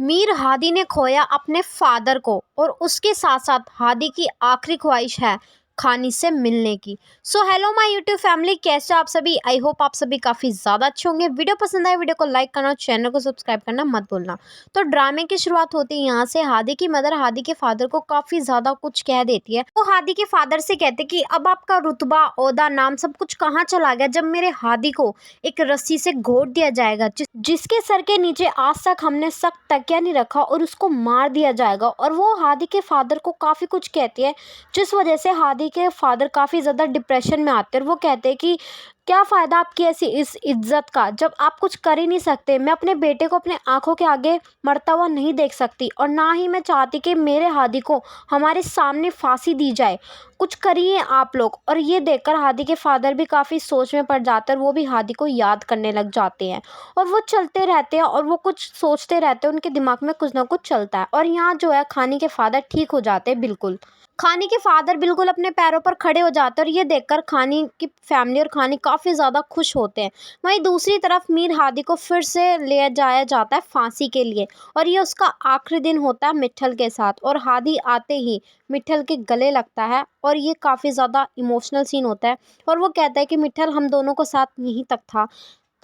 मीर हादी ने खोया अपने फादर को और उसके साथ साथ हादी की आखिरी ख्वाहिश है खानी से मिलने की। So hello my YouTube family, कैसे हो आप सभी। आई होप आप सभी काफ़ी ज़्यादा अच्छे होंगे। वीडियो पसंद आए वीडियो को लाइक करना और चैनल को सब्सक्राइब करना मत भूलना। तो ड्रामे की शुरुआत होती है यहाँ से। हादी की मदर हादी के फादर को काफ़ी ज़्यादा कुछ कह देती है। वो हादी के फादर से कहते कि अब आपका रुतबा, ओहदा, नाम सब कुछ कहाँ चला गया जब मेरे हादी को एक रस्सी से घोट दिया जाएगा, जिसके सर के नीचे आज तक हमने सख्त तकिया नहीं रखा, और उसको मार दिया जाएगा। और वो हादी के फादर को काफ़ी कुछ कहती है, जिस वजह से हादी के फादर काफ़ी ज़्यादा डिप्रेशन में आते हैं। और वो कहते हैं कि क्या फ़ायदा आपकी ऐसी इस इज्जत का जब आप कुछ कर ही नहीं सकते। मैं अपने बेटे को अपने आंखों के आगे मरता हुआ नहीं देख सकती, और ना ही मैं चाहती कि मेरे हादी को हमारे सामने फांसी दी जाए। कुछ करिए आप लोग। और ये देखकर हादी के फादर भी काफ़ी सोच में पड़ जाते हैं, और वो भी हादी को याद करने लग जाते हैं। और वो चलते रहते हैं और वो कुछ सोचते रहते हैं, उनके दिमाग में कुछ ना कुछ चलता है। और यहाँ जो है खानी के फादर ठीक हो जाते हैं बिल्कुल। खानी के फादर बिल्कुल अपने पैरों पर खड़े हो जाते हैं, और ये देखकर खानी की फैमिली और खानी काफ़ी ज़्यादा खुश होते हैं। वहीं दूसरी तरफ मीर हादी को फिर से ले जाया जाता है फांसी के लिए, और ये उसका आखिरी दिन होता है मिट्ठल के साथ। और हादी आते ही मिट्ठल के गले लगता है, और ये काफ़ी ज़्यादा इमोशनल सीन होता है। और वो कहता है कि मिट्ठल, हम दोनों को साथ यहीं तक था,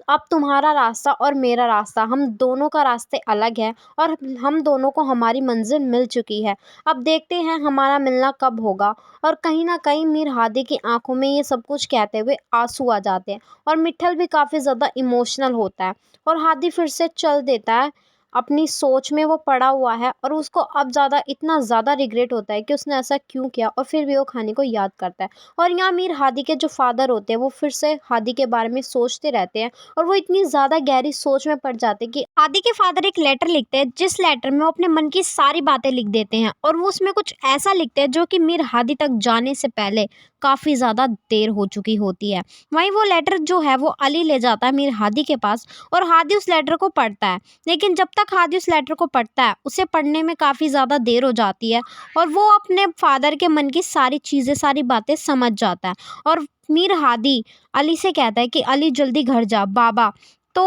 अब तुम्हारा रास्ता और मेरा रास्ता, हम दोनों का रास्ते अलग है, और हम दोनों को हमारी मंजिल मिल चुकी है। अब देखते हैं हमारा मिलना कब होगा। और कहीं ना कहीं मीर हादी की आंखों में ये सब कुछ कहते हुए आंसू आ जाते हैं, और मिट्ठल भी काफ़ी ज़्यादा इमोशनल होता है। और हादी फिर से चल देता है, अपनी सोच में वो पड़ा हुआ है, और उसको अब ज़्यादा इतना ज़्यादा रिग्रेट होता है कि उसने ऐसा क्यों किया। और फिर भी वो खानी को याद करता है। और यहाँ मीर हादी के जो फादर होते हैं वो फिर से हादी के बारे में सोचते रहते हैं, और वो इतनी ज़्यादा गहरी सोच में पड़ जाते हैं कि हादी के फादर एक लेटर लिखते हैं, जिस लेटर में वो अपने मन की सारी बातें लिख देते हैं। और वो उसमें कुछ ऐसा लिखते हैं जो कि मीर हादी तक जाने से पहले काफ़ी ज़्यादा देर हो चुकी होती है। वहीं वो लेटर जो है वो अली ले जाता है मीर हादी के पास, और हादी उस लेटर को पढ़ता है। लेकिन जब तक हादी उस लेटर को पढ़ता है, उसे पढ़ने में काफ़ी ज़्यादा देर हो जाती है, और वो अपने फादर के मन की सारी चीज़ें, सारी बातें समझ जाता है। और मीर हादी अली से कहता है कि अली जल्दी घर जा बाबा। तो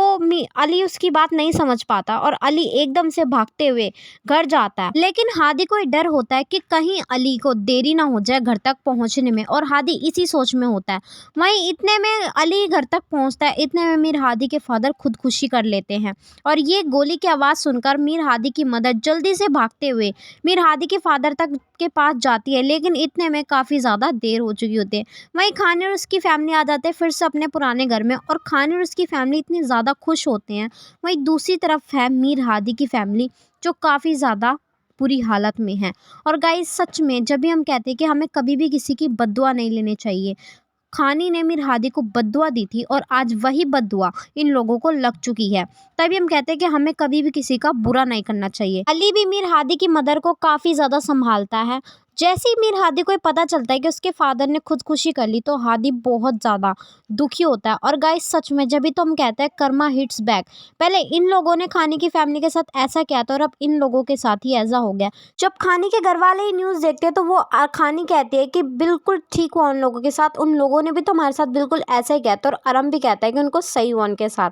अली उसकी बात नहीं समझ पाता, और अली एकदम से भागते हुए घर जाता है। लेकिन हादी को ये डर होता है कि कहीं अली को देरी ना हो जाए घर तक पहुंचने में, और हादी इसी सोच में होता है। वहीं इतने में अली घर तक पहुंचता है, इतने में मीर हादी के फादर खुदकुशी कर लेते हैं। और ये गोली की आवाज़ सुनकर मीर हादी की मदर जल्दी से भागते हुए मीर हादी के फादर तक के पास जाती है, लेकिन इतने में काफ़ी ज़्यादा देर हो चुकी होती है। वहीं खान और उसकी फैमिली आ जाते हैं फिर से अपने पुराने घर में, और खान और उसकी फैमिली इतनी ज़्यादा खुश होते हैं। वहीं दूसरी तरफ है मीर हादी की फैमिली, जो काफ़ी ज़्यादा बुरी हालत में है। और गाइस, सच में जब भी हम कहते हैं कि हमें कभी भी किसी की बद्दुआ नहीं लेनी चाहिए, खानी ने मीर हादी को बद्दुआ दी थी, और आज वही बद्दुआ इन लोगों को लग चुकी है। तभी हम कहते हैं कि हमें कभी भी किसी का बुरा नहीं करना चाहिए। अली भी मीर हादी की मदर को काफ़ी ज़्यादा संभालता है। जैसे ही मीर हादी को ये पता चलता है कि उसके फादर ने खुदकुशी कर ली, तो हादी बहुत ज़्यादा दुखी होता है। और गाइस, सच में जब भी तो हम कहते हैं कर्मा हिट्स बैक। पहले इन लोगों ने खानी की फैमिली के साथ ऐसा किया था, और अब इन लोगों के साथ ही ऐसा हो गया। जब खानी के घर वाले ही न्यूज़ देखते हैं, तो वो खानी कहती है कि बिल्कुल ठीक हुआ उन लोगों के साथ, उन लोगों ने भी तो हमारे साथ बिल्कुल ऐसा ही किया था। और अरम भी कहता है कि उनको सही हुआ उनके साथ।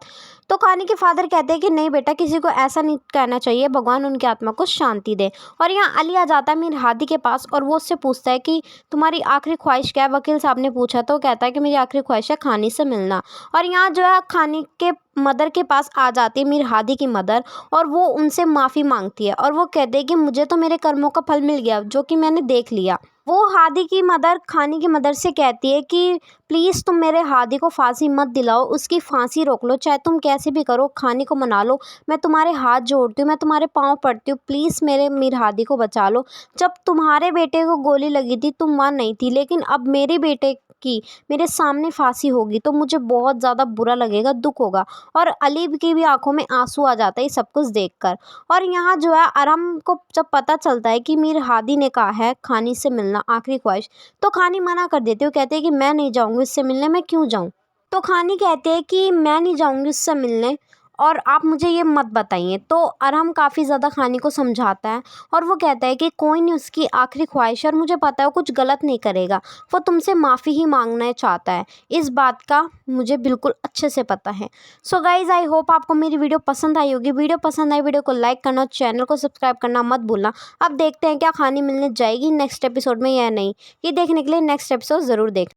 तो खानी के फादर कहते हैं कि नहीं बेटा, किसी को ऐसा नहीं कहना चाहिए, भगवान उनकी आत्मा को शांति दे। और यहाँ अली आ जाता है मीर हादी के पास, और वो उससे पूछता है कि तुम्हारी आखिरी ख्वाहिश क्या है। वकील साहब ने पूछा, तो कहता है कि मेरी आखिरी ख्वाहिश है खानी से मिलना। और यहाँ जो है खानी के मदर के पास आ जाती है मीर हादी की मदर, और वो उनसे माफ़ी मांगती है। और वो कहते हैं कि मुझे तो मेरे कर्मों का फल मिल गया, जो कि मैंने देख लिया। वो हादी की मदर खानी की मदर से कहती है कि प्लीज़ तुम मेरे हादी को फांसी मत दिलाओ, उसकी फांसी रोक लो, चाहे तुम कैसे भी करो, खानी को मना लो। मैं तुम्हारे हाथ जोड़ती हूँ, मैं तुम्हारे पाँव पड़ती हूँ, प्लीज़ मेरे मीर हादी को बचा लो। जब तुम्हारे बेटे को गोली लगी थी तुम वहाँ नहीं थी, लेकिन अब मेरे बेटे की मेरे सामने फांसी होगी तो मुझे बहुत ज़्यादा बुरा लगेगा, दुख होगा। और अली की भी आंखों में आंसू आ जाता है ये सब कुछ देखकर। और यहाँ जो है अरम को जब पता चलता है कि मीर हादी ने कहा है खानी से मिलना आखिरी ख्वाहिश, तो खानी मना कर देती है। वो कहते हैं कि मैं नहीं जाऊँगी उससे मिलने, मैं क्यों जाऊँ। तो खानी कहते हैं कि मैं नहीं जाऊँगी उससे मिलने, और आप मुझे ये मत बताइए। तो अरहम काफ़ी ज़्यादा खानी को समझाता है और वो कहता है कि कोई नहीं, उसकी आखिरी ख्वाहिश है और मुझे पता है वो कुछ गलत नहीं करेगा, वो तुमसे माफ़ी ही मांगना चाहता है। इस बात का मुझे बिल्कुल अच्छे से पता है। सो गाइज़, आई होप आपको मेरी वीडियो पसंद आई होगी। वीडियो पसंद आई, वीडियो को लाइक करना और चैनल को सब्सक्राइब करना मत भूलना। अब देखते हैं क्या खानी मिलने जाएगी नेक्स्ट एपिसोड में या नहीं। ये देखने के लिए नेक्स्ट एपिसोड ज़रूर देख।